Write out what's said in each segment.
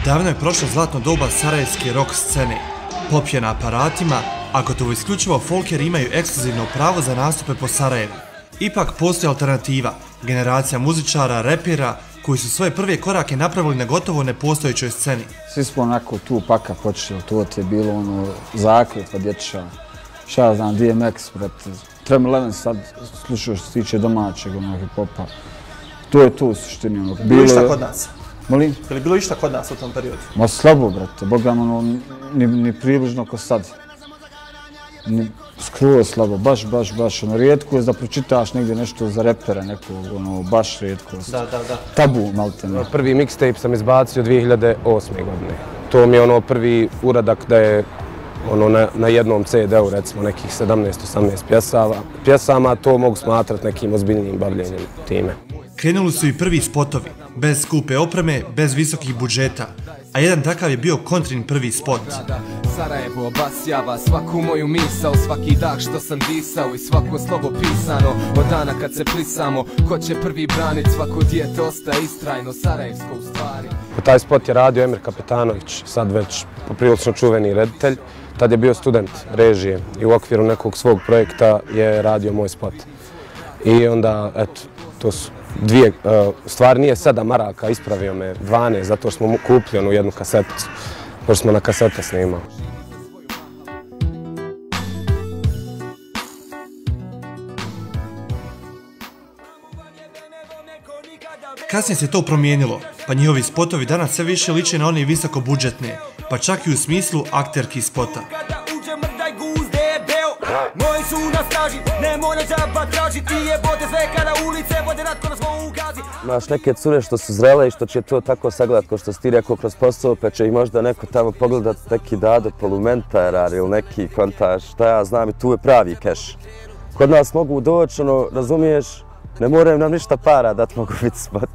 Davno je prošlo zlatno doba sarajevske rock scene. Pop je na aparatima, a gotovo isključivo folkeri imaju ekskluzivno pravo za nastupe po Sarajevu. Ipak postoji alternativa, generacija muzičara, repera, koji su svoje prve korake napravili na gotovo nepostojećoj sceni. Svi smo onako tu paka počeli, to je bilo ono zakletva dječa. Šta ja znam, DMX, brate. Trem Eleven sad slušao što se tiče domaćeg hip-hopa. To je to u suštini. Je li bilo išta kod nas? Molim? Je li bilo išta kod nas u tom periodu? Ma slabo, brate. Bogdan, ni približno ko sad. Skroz slabo, baš. Rijetko je da pročitaš negdje nešto za repera, nekog, baš rijetkost. Da. Tabu, maltene. Prvi mixtape sam izbacio 2008. godine. To mi je prvi uradak da je na jednom CD-u, recimo nekih 17-18 pjesama, to mogu smatrati nekim ozbiljnim bavljenjem time. Krenuli su i prvi spotovi, bez skupe opreme, bez visokih budžeta, a jedan takav je bio Kontrin prvi spot. Sarajevo obasjava svaku moju misao, svaki dah što sam disao i svako slovo pisano. Od dana kad se plisamo, ko će prvi branit, svako dijete ostaje istrajno, sarajevsko u stvari. Taj spot je radio Emir Kapetanović, sad već poprilično čuveni reditelj. Tad je bio student režije i u okviru nekog svog projekta je radio moj spot. I onda, eto, to su dvije, stvar nije 7 maraka, ispravio me 12, zato što smo kupili jednu kaseticu, pošto smo na kasete snimali. Kasnije se to promijenilo, pa njihovi spotovi danas sve više liče na one visoko budžetne, pa čak i u smislu akterki spota. Moji su na straži, ne mora džaba tražiti, jebote sve kada ulice vode ratko na svoj ugazi. Imaš neke cure što su zrele i što će to tako sagledat, ko što si ti rekao kroz posao, pa će i možda neko tamo pogledat neki Dado Polumentarar ili neki kontaž, šta ja znam, i tu je pravi keš. Kod nas mogu doći, razumiješ, ne moraju nam ništa para dat mogu biti spot.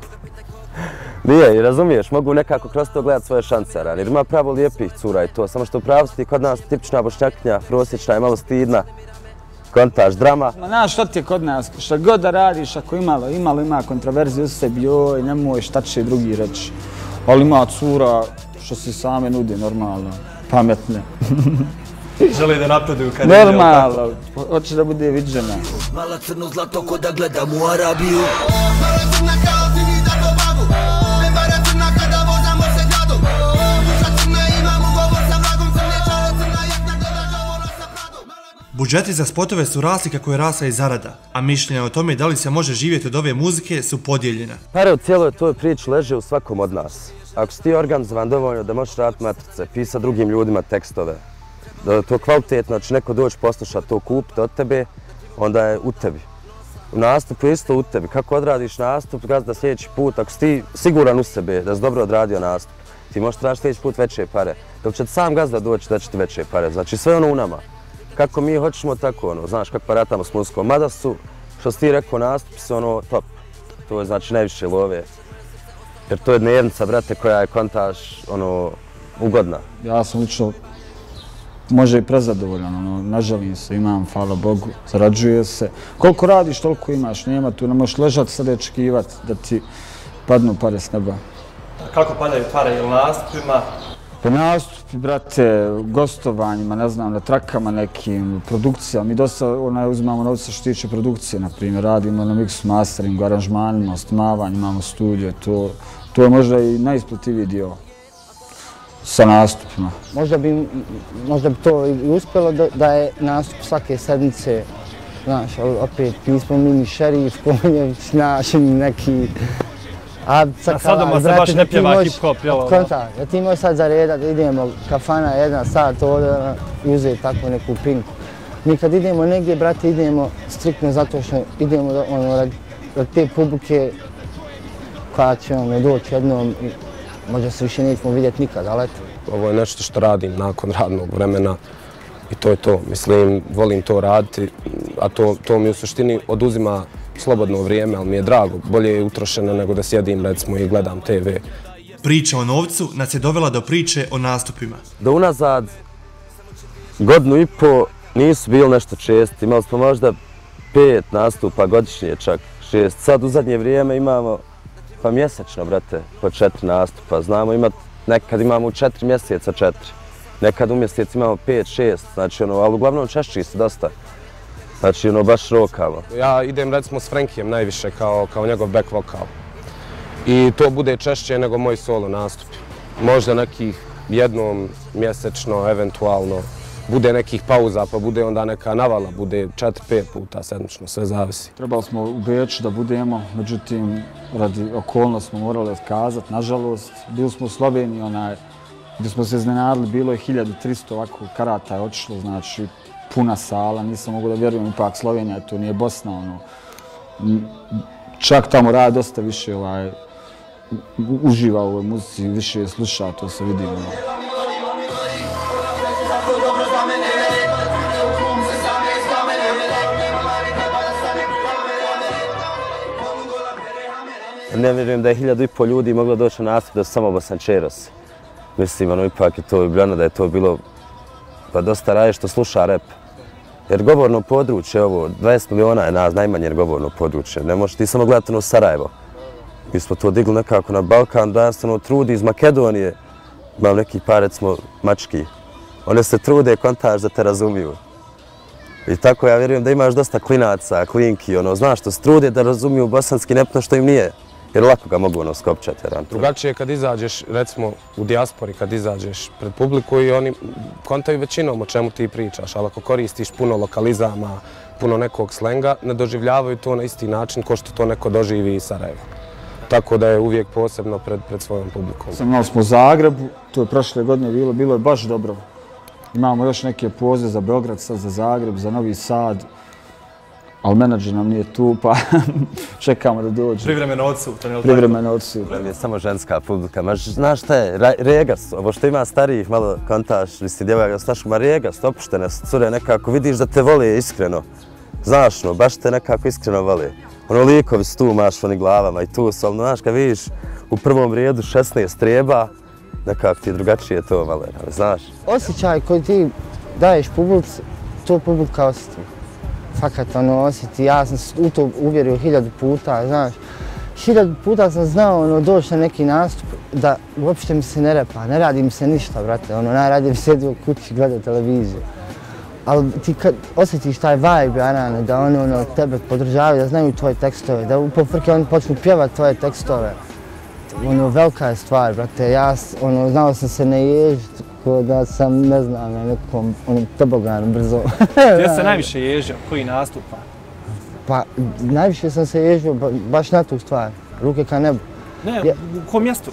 Nije, razumiješ, mogu nekako kroz to gledat svoje šanse, jer ima pravo lijepih cura i to, samo što u pravosti kod nas tipična bošnjakinja, prosječna je malo stidna, kontaž, drama. Znaš što ti je kod nas, što god da radiš, ako ima kontroverziju u sebi, joj, nemoj šta će drugi reći. Ali ima cura što se same nudi, normalno, pametne. Žele da napreduju karijere. Normalno, hoće da bude viđena. Mala crno zlato ko da gledam u Arabiju. Budžeti za spotove su rasli kako je rasla i zarada, a mišljenja o tome da li se može živjeti od ove muzike su podijeljena. Pare u cijeloj toj priči leže u svakom od nas. Ako si ti organizovan dovoljno da možeš raditi matrice, pisati drugim ljudima tekstove, da to kvalitetno, će neko doći poslušati, to kupiti od tebe, onda je u tebi. U nastupu je isto u tebi. Kako odradiš nastup, gazda sljedeći put, ako si ti siguran u sebe da si dobro odradio nastup, ti možeš tražiti sljedeći put veće pare. Dok će ti sam gazda doći da će ti veće pare. Znači sve u nama. Kako mi hoćemo, tako znaš kako paratamo s muzikom. Mada su, što si ti rekao, nastupi su top. To je znači najviše love. Jer to je dnevnica, brate, koja je kontaž, ugodna. Ja sam lično može i prezadovoljan, ne želim se, imam, hvala Bogu, zarađuje se. Koliko radiš, toliko imaš, nema tu, ne možeš ležati sad i očekivati da ti padnu pare s neba. Kako padaju pare, ili nastupima? Po nastupi, brate, gostovanjima, ne znam, na trakama nekim, produkcijama. Mi dosta uzimamo novca što tiče produkcije, na primjer, radimo na mixu, masteringu, aranžmanima, snimavanje, imamo studio, to je možda i najisplativiji dio sa nastupima. Možda bi to i uspjelo da je nastup svake sedmice, znaš, opet pismo Mini Šerif, Konjević, naš neki... A sadoma se baš ne pjeva hip-hop, jel? Konta, da ti možeš sad zaredat, idemo kafana 1 sat ovdje i uzeti takvu neku pinku. Mi kad idemo negdje, brate, idemo striktno zato što idemo od te publike koja će doći jednom i možda se više nećemo vidjeti nikad, ali eto. Ovo je nešto što radim nakon radnog vremena i to je to. Mislim, volim to raditi, a to mi u suštini oduzima slobodno vrijeme, ali mi je drago. Bolje je utrošeno nego da sjedim, recimo, i gledam TV. Priča o novcu nas je dovela do priče o nastupima. Do unazad godinu i po nisu bili nešto česti. Imali smo možda 5 nastupa godišnje, čak 6. Sad u zadnje vrijeme imamo pa mjesečno, brate, po 4 nastupa. Znamo imati nekad imamo u 4 mjeseca 4, nekad u mjesec imamo 5, 6, znači ali uglavnom češći se dosta. Znači baš rokamo. Ja idem recimo s Frankijem najviše kao njegov back vokal. I to bude češće nego moj solo nastupi. Možda nekih jednom mjesečno, eventualno, bude nekih pauza, pa bude onda neka navala, bude 4-5 puta sedmično, sve zavisi. Trebali smo u Beču da budemo, međutim, radi okolnosti smo morali otkazati, nažalost. Bili smo u Sloveniji, gdje smo se iznenadili, bilo je 1300 ovako karata je otišlo, znači puna sala, nisam mogu da vjerujem, ipak Slovenija, to nije Bosna, čak tamo radi dosta više, uživa u ovoj muzici, više sluša, to se vidi. Ne vjerujem da je 1500 ljudi moglo doći na nastup da su samo bosančerosi. Mislim, ipak je to Ljubljana, da je to bilo dosta raje što sluša rap. Jer govorno područje, 20 miliona je najmanje govorno područje. Ne možeš ti samo gledati u Sarajevo. Mi smo to digli nekako na Balkan, da se trudi iz Makedonije. Imam neki par, recimo, mački. One se trude kontaž da te razumiju. I tako ja vjerujem da imaš dosta klinaca, klinki, znaš što se trude da razumiju bosanski nepno što im nije. Jer lako ga mogu skopčati. Drugačije je kad izađeš, recimo u dijaspori, kad izađeš pred publiku i oni kontaju većinom o čemu ti pričaš, ali ako koristiš puno lokalizama, puno nekog slenga, ne doživljavaju to na isti način kao što to neko doživi iz Sarajeva. Tako da je uvijek posebno pred svojom publikom. Imali smo u Zagrebu, to je prošle godine bilo je baš dobro. Imamo još neke pozive za Beograd, sad za Zagreb, za Novi Sad, ali menadžer nam nije tu, pa čekamo da dođe. Privremeno odsutan. Privremeno odsutan. Nam je samo ženska publika. Znaš šta je, regas, ovo što ima starijih malo kontaž, mislim, djevojaka, znaš, ma regas, opuštene cure nekako, vidiš da te vole iskreno. Znaš, baš te nekako iskreno vole. Likovi su tu, maš oni glavama i tu su, ali znaš, kad vidiš u prvom redu 16 treba, nekako ti drugačije to vale, znaš. Osjećaj koji ti daješ publici, to publika osjeti. Fakat osjeti, ja sam u to uvjerio 1000 puta, znaš. 1000 puta sam znao doći na neki nastup da uopšte mi se ne repa, ne radi mi se ništa, brate. Najradije bi sedio u kući, gledao televiziju. Ali ti kad osjetiš taj vibe, Arane, da tebe podržavaju, da znaju tvoje tekstove, da po frke oni počnu pjevati tvoje tekstove. Velika je stvar, brate. Ja znao sam se ne ježiti, ko da sam, ne znam, na nekom toboganu brzo. Gdje se najviše ježio? Koji nastupa? Pa, najviše sam se ježio baš na tu stvar. Ruke ka nebu. Ne, u kom mjestu?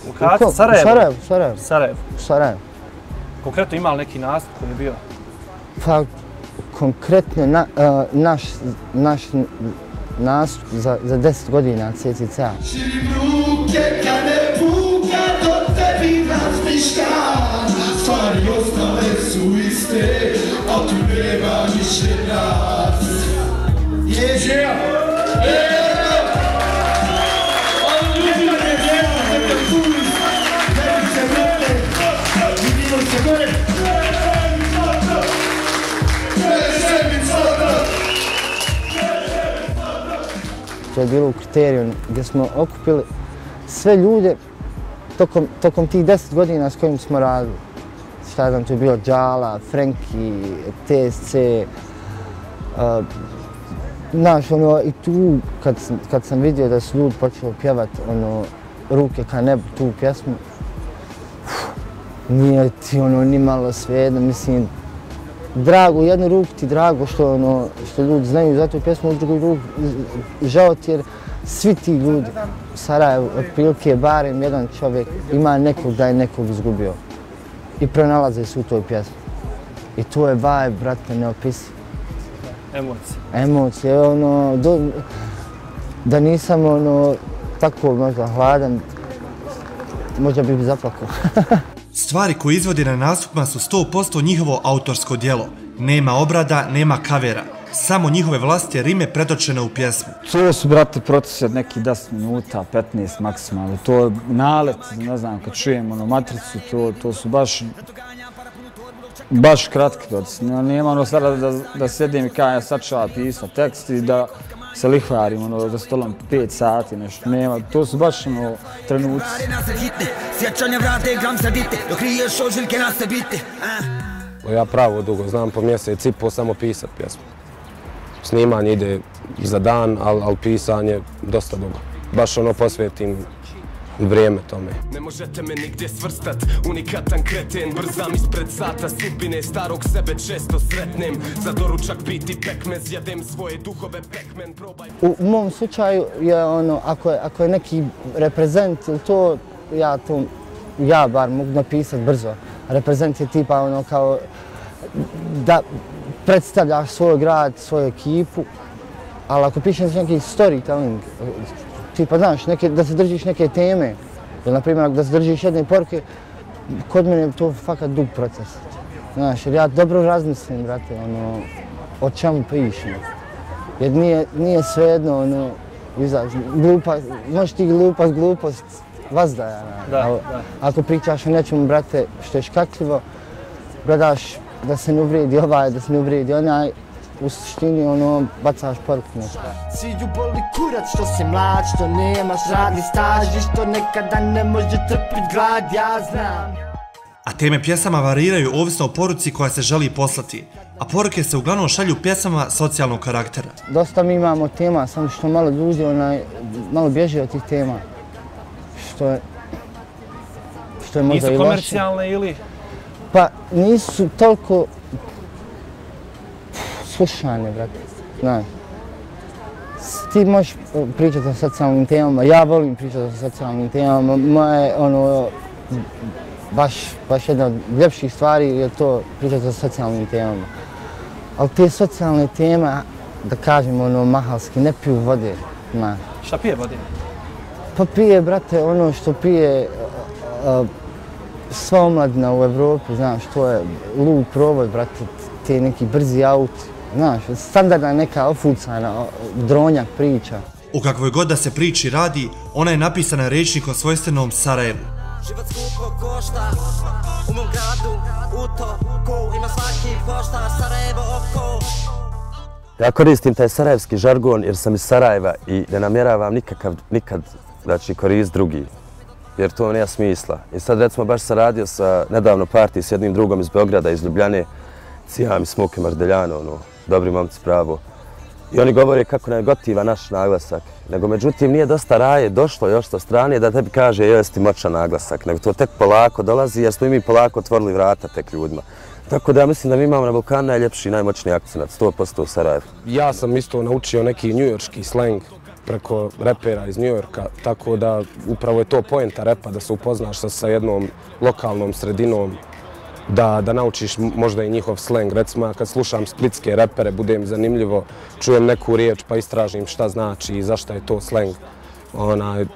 U Sarajevu? Sarajevo. Konkretno ima li neki nastup koji je bio? Pa, konkretno naš nastup za 10 godina CCC-a. Širim ruke ka nebu, kad od tebi razmišljam. Stvari ostale su iste, a tu nema više nas. Ježija! To je bilo u Kriteriju gdje smo okupili sve ljude tokom tih 10 godina s kojim smo radili. Šta znam, to je bilo Džala, Frenki, TSC. Znaš, i tu kad sam vidio da su ljudi počeli pjevati Ruke ka nebu, tu pjesmu, nije ti ni malo svejedno, mislim, drago, u jednu ruku ti drago što ljudi znaju za tu pjesmu, u drugu ruku žao ti jer svi ti ljudi u Sarajevu, otprilike barem jedan čovjek ima nekog da je nekog izgubio i pronalaze se u toj pjesmi. I to je vibe, brate, neopisiv. Emocije. Emocije, da nisam tako možda hladan, možda bi zaplakao. Stvari koje izvodi na nastupima su 100% njihovo autorsko djelo. Nema obrada, nema kavera. Samo njihove vlastite rime pretočene u pjesmu. To su, brate, procesi od nekih 10 minuta, 15 maksimalno. To je nalet, ne znam, kad čujemo matricu, to su baš kratki procesi. Nema sada da sjedim i kajem, sad ću ja pisati tekst i da se lihvarim, ono, za stolom 5 sati, nešto, nema, to su baš, ono, trenuci. Ja pravo dugo znam po mjesec i po samo pisat pjesmu. Snimanje ide za dan, ali pisanje dosta dugo. Baš ono posvetim vrijeme tome. Ne možete me nigdje svrstat, unikatan kreten, brzam ispred sata sudbine, starog sebe često sretnem, za doručak biti pekmez, jedem svoje duhove pekmen, probaj... U mom slučaju je ono, ako je neki reprezent ili to, ja bar mogu napisat brzo. Reprezent je tipa ono kao da predstavljaš svoj grad, svoju ekipu, ali ako pišeš neki storytelling, tipa, znaš, da se držiš neke teme, ili, na primjer, da se držiš jedne poruke, kod mene je to fakat dug proces. Znaš, jer ja dobro razmislim, brate, ono, o čemu pišem. Jer nije svejedno, ono, možeš ti glupost vazdaja. Ako pričaš o nečemu, brate, što je škakljivo, gledaš da se ne uvrijedi ovaj, da se ne uvrijedi onaj, u suštini, ono, bacaš poruku nešto. Cilju boli kurac što si mlad, što nemaš radni staž i što nekada ne može trpit glad, ja znam. A teme pjesama variraju ovisno o poruci koja se želi poslati, a poruke se uglavnom šalju pjesama socijalnog karaktera. Dosta mi imamo tema, samo što malo ljudi malo bježe od tih tema, što je možda i loše. Nisu komercijalne ili? Pa nisu toliko slušane, brate, znaš. Ti možeš pričati o socijalnim temama, ja volim pričati o socijalnim temama, moje, ono, baš jedna od ljepših stvari je to pričati o socijalnim temama. Ali te socijalne teme, da kažem, ono, mahalski, ne piju vode, znaš. Šta pije vode? Pa pije, brate, ono što pije sva omladina u Evropi, znaš, to je luk provod, brate, te neki brzi auti. Znaš, standardna neka ofucana, dronjak priča. U kakvoj god da se priči radi, ona je napisana rečnikom svojstvenom Sarajevu. Život skupo košta, u mom gradu, u toku, ima svaki pošta, Sarajevo oko. Ja koristim taj sarajevski žargon jer sam iz Sarajeva i ne namjeravam nikad znači, korist drugi, jer to nema smisla. I sad recimo baš sam radio sa nedavno partiji s jednim drugom iz Beograda, iz Ljubljane, Cijam i Smuke Mardeljano, ono, dobri momci pravo. I oni govore kako nam je gotiva naš naglasak, nego međutim nije dosta raje došlo još sa strane da tebi kaže jesi ti moćan naglasak, nego to tek polako dolazi jer smo i mi polako otvorili vrata tek ljudima. Tako da ja mislim da mi imamo na Balkanu najljepši i najmoćniji akcenat, 100% u Sarajevu. Ja sam isto naučio neki njujorški sleng preko repera iz Njujorka, tako da upravo je to poenta repa, da se upoznaš sa jednom lokalnom sredinom, da naučiš možda i njihov sleng. Recimo, ja kad slušam splitske repere, bude mi zanimljivo, čujem neku riječ pa istražim šta znači i zašto je to sleng.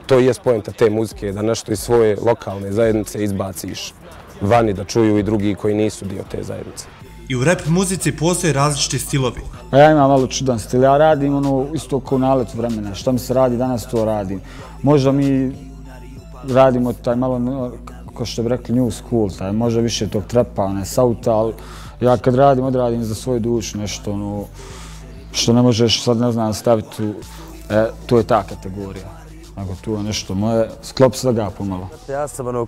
To je poenta te muzike, da nešto iz svoje lokalne zajednice izbaciš vani, da čuju i drugi koji nisu dio te zajednice. I u rap muzici postoje različiti stilovi. Ja imam malo čudan stil, ja radim ono isto kao nalet vremena, šta mi se radi danas to radim. Možda mi radimo taj malo, kao što bi rekli, new school, taj možda više tog trapa, ne sauta, ali ja kad radim, odradim za svoju dušu nešto ono što ne možeš sad, ne znam, staviti u, to je ta kategorija. Ako tu je nešto moje, sklop svega pomalo. Ja sam ono,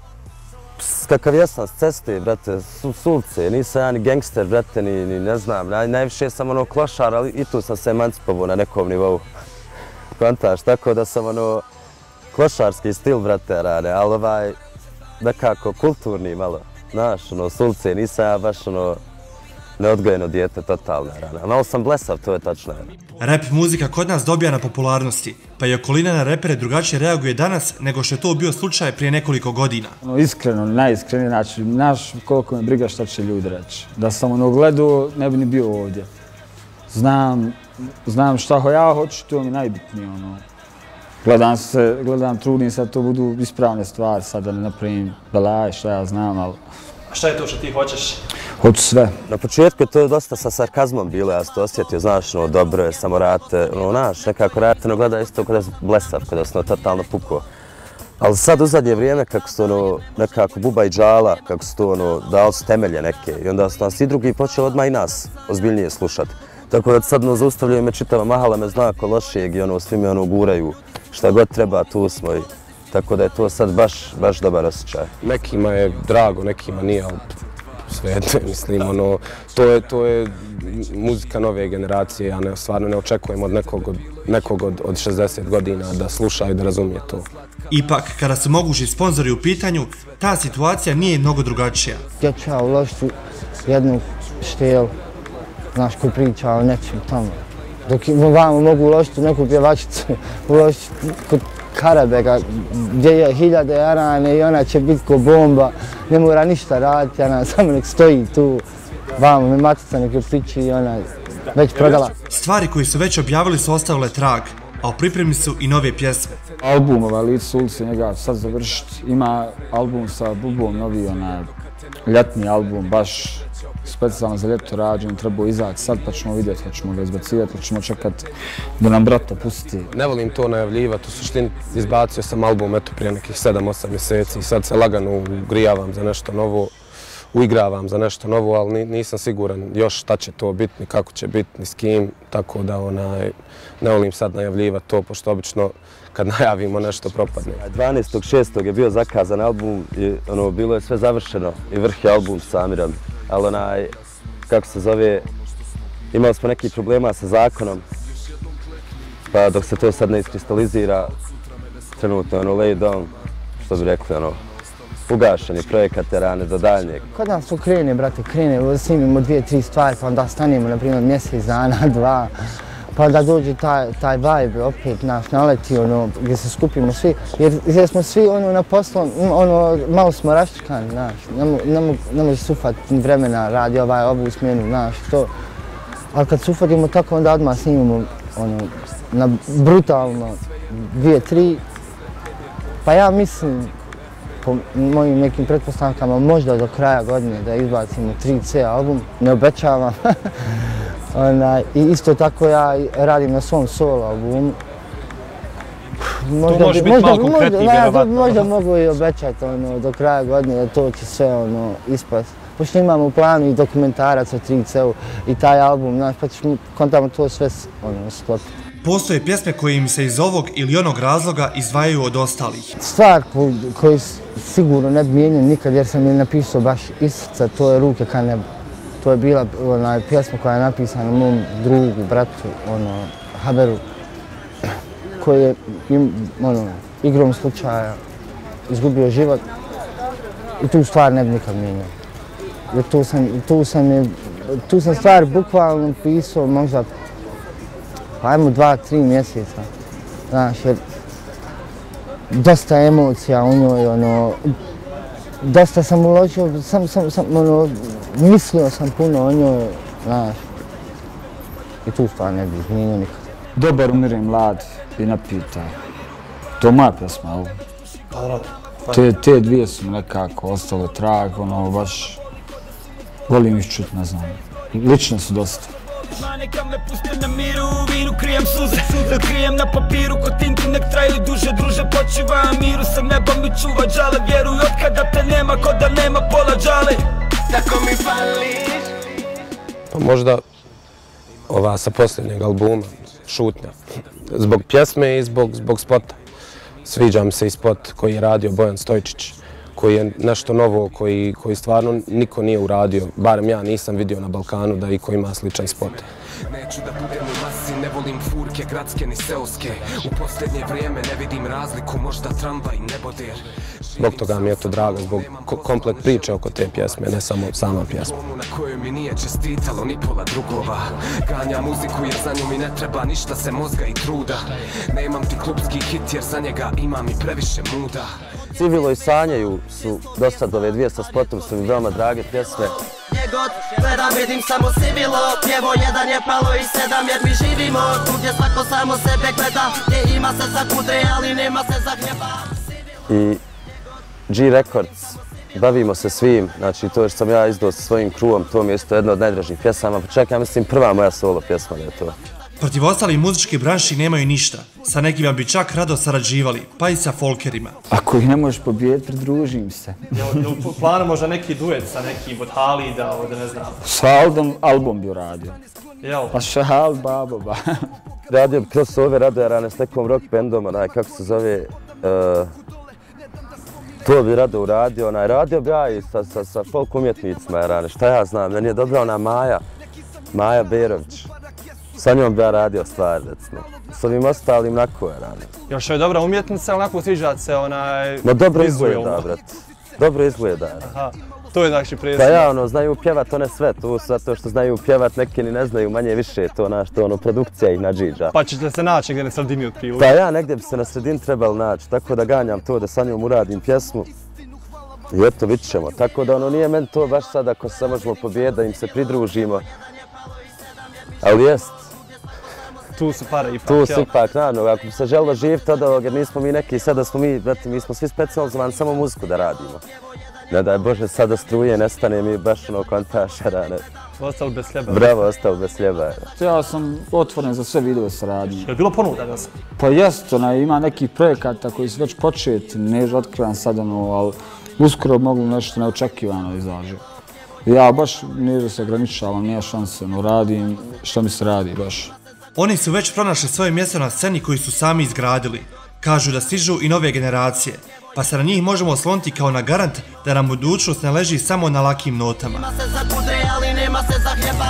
kakav jesam s ceste, brate, s ulice, nisam ja ni gangster, brate, ni ne znam, najviše sam ono klošar, ali i tu sam se emancipovao na nekom nivou. Kontaš, tako da sam ono klošarski stil, brate, rane, ali nekako kulturni malo, znaš, ono, s ulice, nisam ja baš ono neodgojeno dijete, totalno, rane. Malo sam blesav, to je tačno. Rap muzika kod nas dobija na popularnosti, pa i okolina na repere drugačije reaguje danas nego što je to bio slučaj prije nekoliko godina. Iskreno, najiskreniji način, znaš koliko me briga šta će ljudi reći. Da sam ono gledao, ne bi ni bio ovdje. Znam šta ja hoću, to mi je najbitnije. Gledam, trudim se da to budu ispravne stvari, sad da ne napravim belaje, šta ja znam, ali... A šta je to što ti hoćeš? Hoću sve. Na početku je to dosta sa sarkazmom bilo, ja sam to osjetio, znaš, dobro je, samo rate, znaš, nekako rate, gleda isto kada je blesav, kada sam totalno pukao. Ali sad u zadnje vrijeme, kako su nekako buba i džala, kako su to dali su temelje neke, i onda su nas i drugi počeli odmah i nas ozbiljnije slušati. Tako da sad zaustavljaju me čitava mahala, me zna ko lošijeg i svi me guraju. Šta god treba, tu smo i tako da je to sad baš dobar osjećaj. Nekima je drago, nekima nije, ali svejedno, mislim, to je muzika nove generacije, ja stvarno ne očekujem od nekog od 60 godina da sluša i da razumije to. Ipak, kada su mogući sponzori u pitanju, ta situacija nije mnogo drugačija. Ja ću ja uložiti jednu štelu, znaš, ko priča o nečem tamo. Dok vamo mogu uložiti u neku pjevačicu, uložiti kod Karabega, gdje je 1000 jarane i ona će biti ko bomba, ne mora ništa raditi, ona samo nek stoji tu, vamo me matica nek je priči i ona već prodala. Stvari koje su već objavili su ostavile trag, a u pripremi su i nove pjesme. Album Lice ulice, njega sad završiti, ima album sa Bubom, novi ljetni album, baš specijalno za ljeto rađen, trebao izaći sad pa ćemo vidjeti, pa ćemo ga izbacivati, pa ćemo čekati da nam brata pusti. Ne volim to najavljivati, u suštini izbacio sam album prije nekih 7-8 mjeseci i sad se lagano ugrijavam za nešto novo, uigravam za nešto novo, ali nisam siguran još šta će to biti, ni kako će biti, ni s kim, tako da ne volim sad najavljivati to, pošto obično kad najavimo nešto propadne. 12.6. je bio zakazan album i bilo je sve završeno i vrh je album s Amirom. Ali kako se zove, imali smo nekih problema sa zakonom, pa dok se to sad ne iskristalizira, trenutno lay down, što bi rekli, ugašeni projekat rane do daljnjeg. Kod nas to krene, brate, krene, snimimo 2-3 stvari, pa onda stanemo, na primjer, mjesec dana, 2, pa da dođe taj vibe opet naš naleti, gdje se skupimo svi, jer smo svi na poslu, malo smo raštrkani, znaš, ne može sufati vremena, radi ovu smjenu, znaš, to. Ali kad sufatimo tako, onda odmah snimimo, na brutalno 2-3, pa ja mislim, po mojim nekim pretpostavkama, možda do kraja godine da izbacimo 3C album, ne obećavam. I isto tako ja radim na svom solo albumu. To može biti malo konkretniji, vjerovatno. Možda mogu i obećati do kraja godine da to će sve ispast. Pošto imamo u planu i dokumentarac o 3C-u i taj album, znaš, pa ćemo kontamo to sve sklopiti. Postoje pjesme koje im se iz ovog ili onog razloga izdvajaju od ostalih. Stvar koju sigurno ne bi mijenio nikad jer sam je napisao baš iz srca, to je Ruke ka nebu. To je bila pjesma koja je napisana mom drugu, bratu, Haberu, koji je igrom slučaja izgubio život i tu stvar ne bi nikad mijenjao. Jer tu sam stvar bukvalno pisao možda, ajmo 2-3 mjeseca, znaš, jer dosta emocija u njoj, dosta sam uložio, mislio sam puno o njoj, znaš, i tu stvar ne bi izmijenio nikad. Dobar umire mlad i napita. To je moja pjesma, te dvije su nekako ostale trag, baš volim ih čut, ne znam, lične su dosta. Neka me puste na miru, u vinu krijem suze, krijem na papiru, ko tintu nek traju duže, druže počiva miru, sa nebom mi čuva džale, vjeruj od kada te nema, ko da nema pola džale, tako mi fališ. Pa možda ova sa posljednjeg albuma, Šutnja, zbog pjesme i zbog spota. Sviđa mi se i spot koji je radio Bojan Stojčić, koji je nešto novo, koji stvarno niko nije uradio, barem ja nisam vidio na Balkanu da iko ima sličan spot. Neću da budem u masi, ne volim furke, gradske ni seoske. U posljednje vrijeme ne vidim razliku, možda tramvaj, neboder. Zbog toga mi je to drago, zbog komplet priče oko te pjesme, ne samo sama pjesma. Na kojoj mi nije čestitalo ni pola drugova. Ganja muziku jer za nju mi ne treba ništa se mozga i truda. Nemam ti klubski hit jer za njega imam i previše muda. Civilo i Sanjaju su dosta ove dvije sa spotom, su mi veoma drage pjesme. God, gledam, vidim samo sivilo, pjevo jedan je palo i 7 jer mi živimo, tu gdje svako samo sebe gleda, gdje ima se za kudre, ali nema se za hljeba. I G Records, bavimo se svim, znači to što sam ja izdao sa svojim kruvom, to mi je isto jedna od najdražih pjesama, pa čak ja mislim prva moja solo pjesma da je to. Protiv ostalih muzičkih branši nemaju ništa, sa nekima bi čak rado sarađivali, pa i sa folkerima. Ako ih ne možeš pobijeti, pridružim se. Jel u planu možda neki duet sa nekim od Halida, od ne znam? Sa album bi uradio. Jel? Pa šal, babo, ba. Radio bi kroz ove radojara s nekom rock bandom, kako se zove, to bi rado uradio, radio bi ja i sa folk umjetnicima, šta ja znam, meni je dobra ona Maja Berović. Sa njom bi ja radio stvari, recimo. S ovim ostalim nako je, Još je dobra umjetnica, ali onako sviđa se onaj... No dobro izgleda, brat. Dobro izgleda. Aha, to je znači prezime. Pa ja, znaju pjevat one sve, tu zato što znaju pjevat, neki ni ne znaju, manje više to produkcija ih nađiđa. Pa ćete se naći negdje na sredini otprilike? Pa ja negdje bi se na sredini trebali naći, tako da ganjam to da sa njom uradim pjesmu. I eto, vidit ćemo. Tako da nije meni to baš sad ako se možemo pobijeti, da im se pridružimo. Ali jest. Tu su pare ipak, tu su ipak, naravno, ako bi se želilo živjeti od ovoga, jer nismo mi neki, sada smo mi smo svi specializovani samo muziku da radimo. Ne daj Bože, sada struje, nestane mi baš kontašara. Ostali bez hljeba. Bravo, ostali bez hljeba. Ja sam otvoren za sve vidove saradnje. Je li bilo ponuda da sam? Pa jest, ima nekih projekata koji su već početi, ne otkrivam sad ali uskoro mogu nešto neočekivano izađe. Ja baš ne se ograničavam, nije šanse, radim što mi se radi baš. Oni su već pronašli svoje mjesto na sceni koji su sami izgradili. Kažu da stižu i nove generacije, pa se na njih možemo osloniti kao na garant da nam budućnost ne leži samo na lakim notama. Nema se za kudre, ali nema se za hljeba.